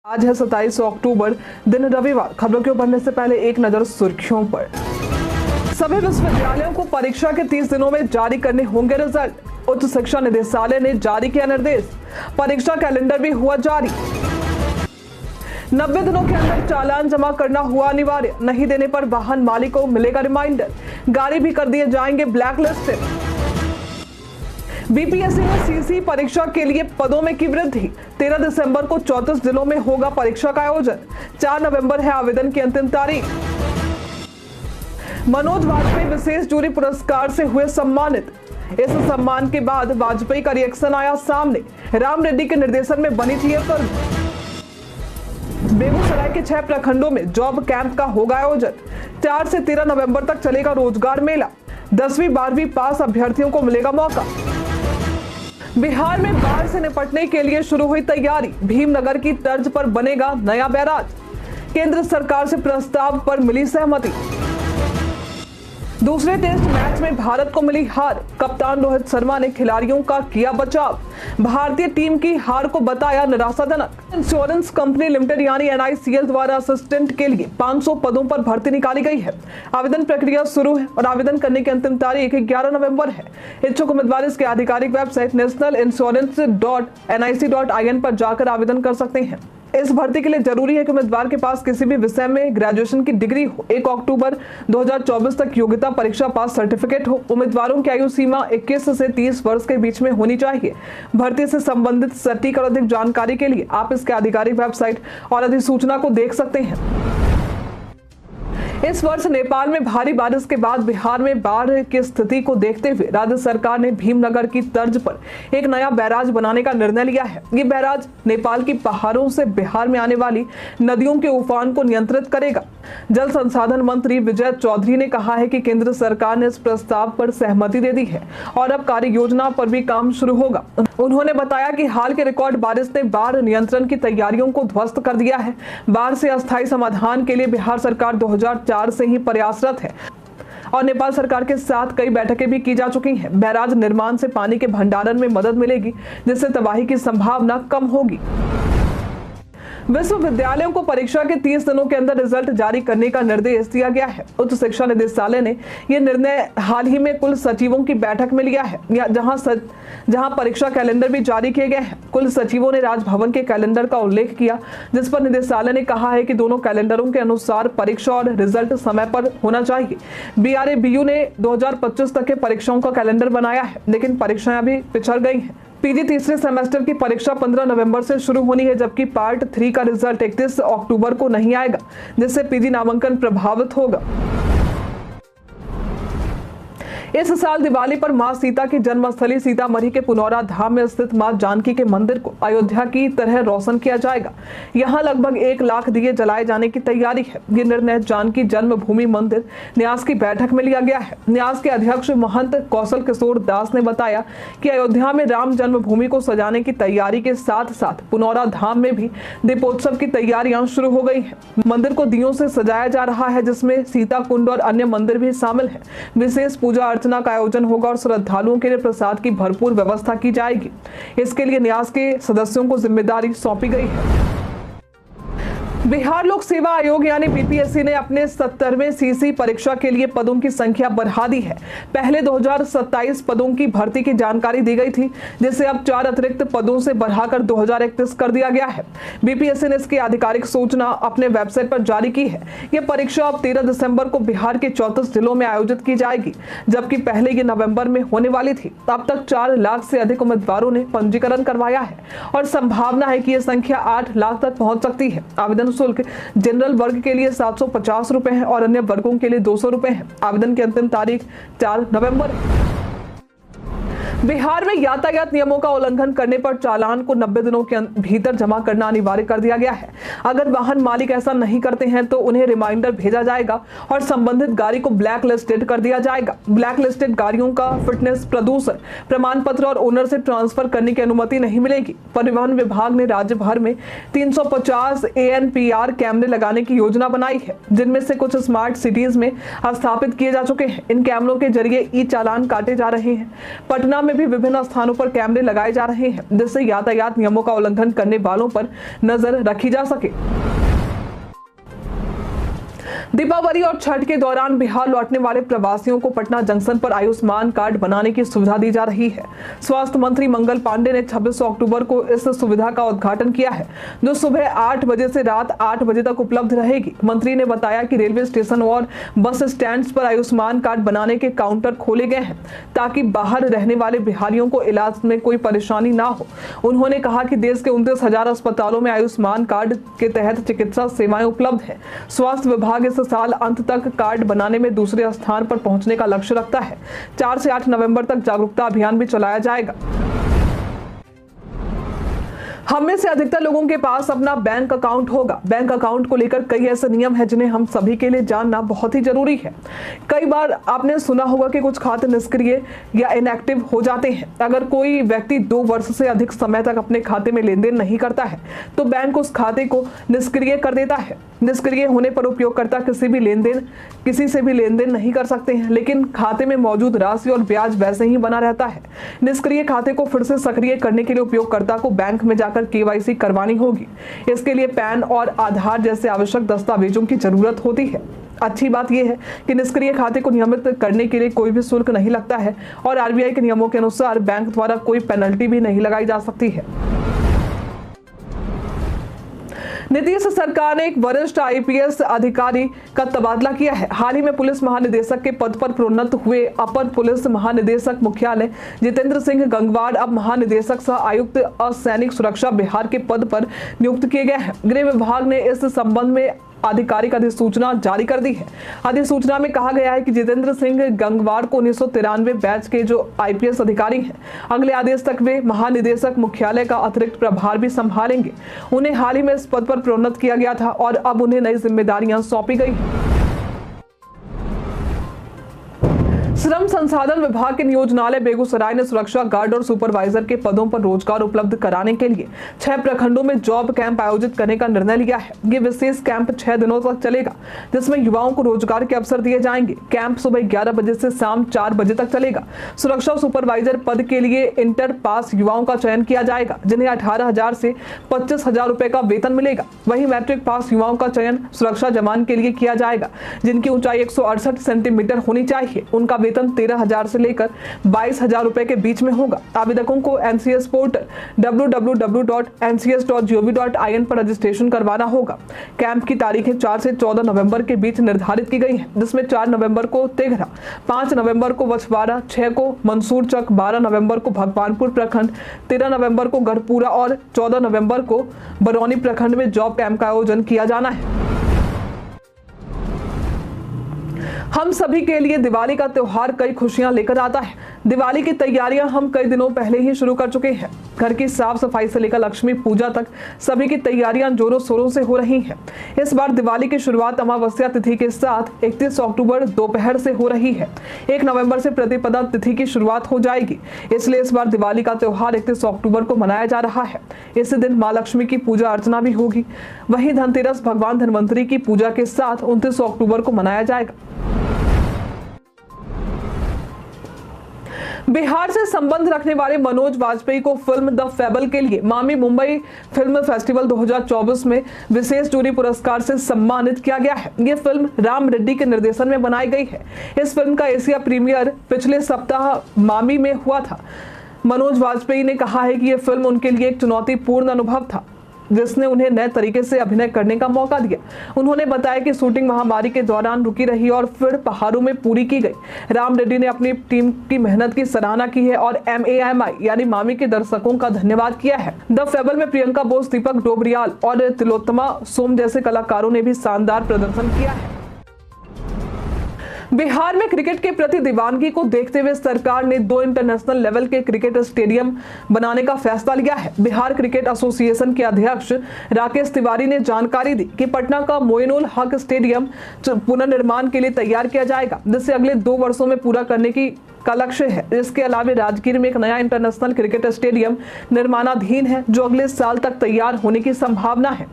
आज है 27 अक्टूबर, दिन रविवार। खबरों के बढ़ने से पहले एक नजर सुर्खियों पर। सभी विश्वविद्यालयों को परीक्षा के 30 दिनों में जारी करने होंगे रिजल्ट। उच्च शिक्षा निदेशालय ने जारी किया निर्देश। परीक्षा कैलेंडर भी हुआ जारी। 90 दिनों के अंदर चालान जमा करना हुआ अनिवार्य। नहीं देने पर वाहन मालिक को मिलेगा रिमाइंडर। गाड़ी भी कर दिए जाएंगे ब्लैक लिस्टेड। बीपीएससी ने सीसी परीक्षा के लिए पदों में की वृद्धि। 13 दिसंबर को 34 जिलों में होगा परीक्षा का आयोजन। 4 नवंबर है आवेदन की अंतिम तारीख। मनोज वाजपेयी विशेष जूरी पुरस्कार से हुए सम्मानित। इस सम्मान के बाद वाजपेयी का रिएक्शन आया सामने। राम रेड्डी के निर्देशन में बनी थी यह फिल्म। बेगूसराय के 6 प्रखंडों में जॉब कैंप का होगा आयोजन। 4 से 13 नवंबर तक चलेगा रोजगार मेला। 10वीं 12वीं पास अभ्यर्थियों को मिलेगा मौका। बिहार में बाढ़ से निपटने के लिए शुरू हुई तैयारी। भीमनगर की तर्ज पर बनेगा नया बैराज। केंद्र सरकार से प्रस्ताव पर मिली सहमति। दूसरे टेस्ट मैच में भारत को मिली हार। कप्तान रोहित शर्मा ने खिलाड़ियों का किया बचाव। भारतीय टीम की हार को बताया निराशाजनक। इंश्योरेंस कंपनी लिमिटेड यानी एनआईसीएल द्वारा असिस्टेंट के लिए 500 पदों पर भर्ती निकाली गई है। आवेदन प्रक्रिया शुरू है और आवेदन करने की अंतिम तारीख 11 नवंबर है। इच्छुक उम्मीदवार इसके आधिकारिक वेबसाइट nationalinsurance.nic.in पर जाकर आवेदन कर सकते हैं। इस भर्ती के लिए जरूरी है कि उम्मीदवार के पास किसी भी विषय में ग्रेजुएशन की डिग्री हो। 1 अक्टूबर 2024 तक योग्यता परीक्षा पास सर्टिफिकेट हो। उम्मीदवारों की आयु सीमा 21 से 30 वर्ष के बीच में होनी चाहिए। भर्ती से संबंधित सटीक और अधिक जानकारी के लिए आप इसके आधिकारिक वेबसाइट और अधिसूचना को देख सकते हैं। इस वर्ष नेपाल में भारी बारिश के बाद बिहार में बाढ़ की स्थिति को देखते हुए राज्य सरकार ने भीमनगर की तर्ज पर एक नया बैराज बनाने का निर्णय लिया है। ये बैराज नेपाल की पहाड़ों से बिहार में आने वाली नदियों के उफान को नियंत्रित करेगा। जल संसाधन मंत्री विजय चौधरी ने कहा है कि केंद्र सरकार ने इस प्रस्ताव पर सहमति दे दी है और अब कार्य योजना पर भी काम शुरू होगा। उन्होंने बताया कि हाल के रिकॉर्ड बारिश ने बाढ़ नियंत्रण की तैयारियों को ध्वस्त कर दिया है। बाढ़ से अस्थायी समाधान के लिए बिहार सरकार 2004 से ही प्रयासरत है और नेपाल सरकार के साथ कई बैठकें भी की जा चुकी हैं। बैराज निर्माण से पानी के भंडारण में मदद मिलेगी, जिससे तबाही की संभावना कम होगी। विश्वविद्यालयों को परीक्षा के 30 दिनों के अंदर रिजल्ट जारी करने का निर्देश दिया गया है। उच्च शिक्षा निदेशालय ने यह निर्णय हाल ही में कुल सचिवों की बैठक में लिया है, जहां परीक्षा कैलेंडर भी जारी किए गए हैं। कुल सचिवों ने राजभवन के कैलेंडर का उल्लेख किया, जिस पर निदेशालय ने कहा है कि दोनों कैलेंडरों के अनुसार परीक्षा और रिजल्ट समय पर होना चाहिए। BRABU ने 2025 तक के परीक्षाओं का कैलेंडर बनाया है, लेकिन परीक्षाएं अभी पिछड़ गई हैं। पीजी तीसरे सेमेस्टर की परीक्षा 15 नवंबर से शुरू होनी है, जबकि पार्ट 3 का रिजल्ट 31 अक्टूबर को नहीं आएगा, जिससे पीजी नामांकन प्रभावित होगा। इस साल दिवाली पर मां सीता की जन्मस्थली सीतामढ़ी के पुनौरा धाम में स्थित मां जानकी के मंदिर को अयोध्या की तरह रोशन किया जाएगा। यहां लगभग 1 लाख दिए जलाए जाने की तैयारी है। ये निर्णय जानकी जन्मभूमि मंदिर न्यास की बैठक में लिया गया है। न्यास के अध्यक्ष महंत कौशल किशोर दास ने बताया कि अयोध्या में राम जन्मभूमि को सजाने की तैयारी के साथ साथ पुनौरा धाम में भी दीपोत्सव की तैयारियां शुरू हो गई है। मंदिर को दियों से सजाया जा रहा है, जिसमें सीता कुंड और अन्य मंदिर भी शामिल है। विशेष पूजा अर्चना का आयोजन होगा और श्रद्धालुओं के लिए प्रसाद की भरपूर व्यवस्था की जाएगी। इसके लिए न्यास के सदस्यों को जिम्मेदारी सौंपी गई है। बिहार लोक सेवा आयोग यानी बीपीएससी ने अपने 70वें सीसी परीक्षा के लिए पदों की संख्या बढ़ा दी है। पहले 2027 पदों की भर्ती की जानकारी दी गई थी, जिसे अब 4 अतिरिक्त पदों से बढ़ाकर 2031 कर दिया गया है। बीपीएससी ने इसकी आधिकारिक सूचना अपने वेबसाइट पर जारी की है। यह परीक्षा अब 13 दिसंबर को बिहार के 34 जिलों में आयोजित की जाएगी, जबकि पहले ये नवंबर में होने वाली थी। अब तक 4 लाख से अधिक उम्मीदवारों ने पंजीकरण करवाया है और संभावना है कि यह संख्या 8 लाख तक पहुंच सकती है। आवेदन शुल्क जनरल वर्ग के लिए 750 रुपए है और अन्य वर्गों के लिए 200 रुपए है। आवेदन की अंतिम तारीख 4 नवंबर है। बिहार में यातायात नियमों का उल्लंघन करने पर चालान को 90 दिनों के भीतर जमा करना अनिवार्य कर दिया गया है। अगर वाहन मालिक ऐसा नहीं करते हैं तो उन्हें रिमाइंडर भेजा जाएगा और संबंधित गाड़ी को ब्लैक लिस्टेड कर दिया जाएगा। ब्लैक लिस्टेड गाड़ियों का फिटनेस, प्रदूषण प्रमाण पत्र और ओनर से ट्रांसफर करने की अनुमति नहीं मिलेगी। परिवहन विभाग ने राज्य भर में 350 ANPR कैमरे लगाने की योजना बनाई है, जिनमें से कुछ स्मार्ट सिटीज में स्थापित किए जा चुके हैं। इन कैमरों के जरिए ई चालान काटे जा रहे हैं। पटना में भी विभिन्न स्थानों पर कैमरे लगाए जा रहे हैं, जिससे यातायात नियमों का उल्लंघन करने वालों पर नजर रखी जा सके। दीपावली और छठ के दौरान बिहार लौटने वाले प्रवासियों को पटना जंक्शन पर आयुष्मान कार्ड बनाने की सुविधा दी जा रही है। स्वास्थ्य मंत्री मंगल पांडे ने 26 अक्टूबर को इस सुविधा का उद्घाटन किया है, जो सुबह 8 बजे से रात 8 बजे तक उपलब्ध रहेगी। मंत्री ने बताया कि रेलवे स्टेशन और बस स्टैंड पर आयुष्मान कार्ड बनाने के काउंटर खोले गए हैं, ताकि बाहर रहने वाले बिहारियों को इलाज में कोई परेशानी ना हो। उन्होंने कहा कि देश के 29,000 अस्पतालों में आयुष्मान कार्ड के तहत चिकित्सा सेवाएं उपलब्ध है। स्वास्थ्य विभाग इस साल अंत तक कार्ड बनाने में दूसरे स्थान पर पहुंचने का लक्ष्य रखता है। 4 से 8 नवंबर तक जागरूकता अभियान भी चलाया जाएगा। हम में से अधिकतर लोगों के पास अपना बैंक अकाउंट होगा। बैंक अकाउंट को लेकर कई ऐसे नियम हैं जिन्हें हम सभी के लिए जानना बहुत ही जरूरी है। कई बार आपने सुना होगा कि कुछ खाते निष्क्रिय या इनएक्टिव हो जाते हैं। अगर कोई व्यक्ति 2 वर्ष से अधिक समय तक अपने खाते में लेन देन नहीं करता है, तो बैंक उस खाते को निष्क्रिय कर देता है। निष्क्रिय होने पर उपयोगकर्ता किसी से भी लेन देन नहीं कर सकते हैं, लेकिन खाते में मौजूद राशि और ब्याज वैसे ही बना रहता है। निष्क्रिय खाते को फिर से सक्रिय करने के लिए उपयोगकर्ता को बैंक में जाकर केवाईसी करवानी होगी। इसके लिए पैन और आधार जैसे आवश्यक दस्तावेजों की जरूरत होती है। अच्छी बात यह है कि निष्क्रिय खाते को नियमित करने के लिए कोई भी शुल्क नहीं लगता है और आरबीआई के नियमों के अनुसार बैंक द्वारा कोई पेनल्टी भी नहीं लगाई जा सकती है। नीतीश सरकार ने एक वरिष्ठ आईपीएस अधिकारी का तबादला किया है। हाल ही में पुलिस महानिदेशक के पद पर प्रोन्नत हुए अपर पुलिस महानिदेशक मुख्यालय जितेंद्र सिंह गंगवार अब महानिदेशक सह आयुक्त असैनिक सुरक्षा बिहार के पद पर नियुक्त किए गए हैं। गृह विभाग ने इस संबंध में आधिकारिक अधिसूचना जारी कर दी है। अधिसूचना में कहा गया है कि जितेंद्र सिंह गंगवार को 1993 बैच के जो आईपीएस अधिकारी हैं, अगले आदेश तक वे महानिदेशक मुख्यालय का अतिरिक्त प्रभार भी संभालेंगे। उन्हें हाल ही में इस पद पर प्रोन्नत किया गया था और अब उन्हें नई जिम्मेदारियां सौंपी गई हैं। श्रम संसाधन विभाग के नियोजनालय बेगूसराय ने सुरक्षा गार्ड और सुपरवाइजर के पदों पर रोजगार उपलब्ध कराने के लिए 6 प्रखंडों में जॉब कैंप आयोजित करने का निर्णय लिया है। ये विशेष कैंप 6 दिनों तक चलेगा, जिसमें युवाओं को रोजगार के अवसर दिए जाएंगे। कैंप सुबह 11 बजे से शाम 4 बजे तक चलेगा। सुरक्षा सुपरवाइजर पद के लिए इंटर पास युवाओं का चयन किया जाएगा, जिन्हें 18,000 से 25,000 रुपए का वेतन मिलेगा। वहीं मैट्रिक पास युवाओं का चयन सुरक्षा जवान के लिए किया जाएगा, जिनकी ऊंचाई 168 सेंटीमीटर होनी चाहिए। उनका वेतन 13,000 से लेकर 22,000 रुपए के बीच में होगा। आवेदकों को एनसीएस पोर्टल www.ncs.gov.in पर रजिस्ट्रेशन करवाना होगा। कैंप की तारीखें 4 से 14 नवंबर के बीच निर्धारित की गई हैं, जिसमें 4 नवंबर को तेघरा, 5 नवंबर को बछवाड़ा, 6 को मंसूर चक, 12 नवंबर को भगवानपुर प्रखंड, 13 नवंबर को गढ़पुरा और 14 नवंबर को बरौनी प्रखंड में जॉब कैंप का आयोजन किया जाना है। हम सभी के लिए दिवाली का त्योहार कई खुशियां लेकर आता है। दिवाली की तैयारियां हम कई दिनों पहले ही शुरू कर चुके हैं। घर की साफ सफाई से लेकर लक्ष्मी पूजा तक सभी की तैयारियां जोरों शोरों से हो रही हैं। इस बार दिवाली की शुरुआत अमावस्या तिथि के साथ 31 अक्टूबर दोपहर से हो रही है। 1 नवंबर से प्रतिपदा तिथि की शुरुआत हो जाएगी, इसलिए इस बार दिवाली का त्योहार 31 अक्टूबर को मनाया जा रहा है। इस दिन माँ लक्ष्मी की पूजा अर्चना भी होगी। वहीं धनतेरस भगवान धनवंतरी की पूजा के साथ 29 अक्टूबर को मनाया जाएगा। बिहार से संबंध रखने वाले मनोज वाजपेयी को फिल्म द फेबल के लिए मामी मुंबई फिल्म फेस्टिवल 2024 में विशेष जूरी पुरस्कार से सम्मानित किया गया है। यह फिल्म राम रेड्डी के निर्देशन में बनाई गई है। इस फिल्म का एशिया प्रीमियर पिछले सप्ताह मामी में हुआ था। मनोज वाजपेयी ने कहा है कि यह फिल्म उनके लिए एक चुनौतीपूर्ण अनुभव था, जिसने उन्हें नए तरीके से अभिनय करने का मौका दिया। उन्होंने बताया कि शूटिंग महामारी के दौरान रुकी रही और फिर पहाड़ों में पूरी की गई। राम रेड्डी ने अपनी टीम की मेहनत की सराहना की है और MAMI यानी मामी के दर्शकों का धन्यवाद किया है। द फेबल में प्रियंका बोस, दीपक डोबरियाल और तिलोत्तमा सोम जैसे कलाकारों ने भी शानदार प्रदर्शन किया है। बिहार में क्रिकेट के प्रति दीवानगी को देखते हुए सरकार ने 2 इंटरनेशनल लेवल के क्रिकेट स्टेडियम बनाने का फैसला लिया है। बिहार क्रिकेट एसोसिएशन के अध्यक्ष राकेश तिवारी ने जानकारी दी कि पटना का मोइनुल हक स्टेडियम पुनर्निर्माण के लिए तैयार किया जाएगा, जिसे अगले 2 वर्षों में पूरा करने की का लक्ष्य है। इसके अलावा राजगीर में एक नया इंटरनेशनल क्रिकेट स्टेडियम निर्माणाधीन है, जो अगले साल तक तैयार होने की संभावना है।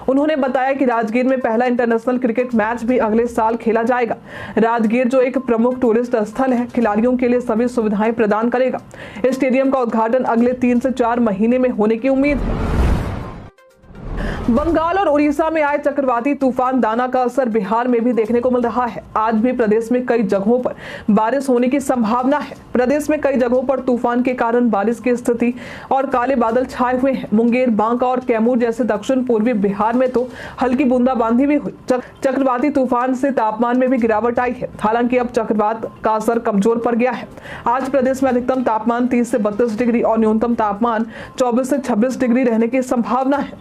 उन्होंने बताया कि राजगीर में पहला इंटरनेशनल क्रिकेट मैच भी अगले साल खेला जाएगा। राजगीर जो एक प्रमुख टूरिस्ट स्थल है, खिलाड़ियों के लिए सभी सुविधाएं प्रदान करेगा। स्टेडियम का उद्घाटन अगले 3 से 4 महीने में होने की उम्मीद है। बंगाल और उड़ीसा में आए चक्रवाती तूफान दाना का असर बिहार में भी देखने को मिल रहा है। आज भी प्रदेश में कई जगहों पर बारिश होने की संभावना है। प्रदेश में कई जगहों पर तूफान के कारण बारिश की स्थिति और काले बादल छाए हुए हैं। मुंगेर, बांका और कैमूर जैसे दक्षिण पूर्वी बिहार में तो हल्की बूंदाबांदी भी हुई। चक्रवाती तूफान से तापमान में भी गिरावट आई है। हालांकि अब चक्रवात का असर कमजोर पड़ गया है। आज प्रदेश में अधिकतम तापमान 30 से 32 डिग्री और न्यूनतम तापमान 24 से 26 डिग्री रहने की संभावना है।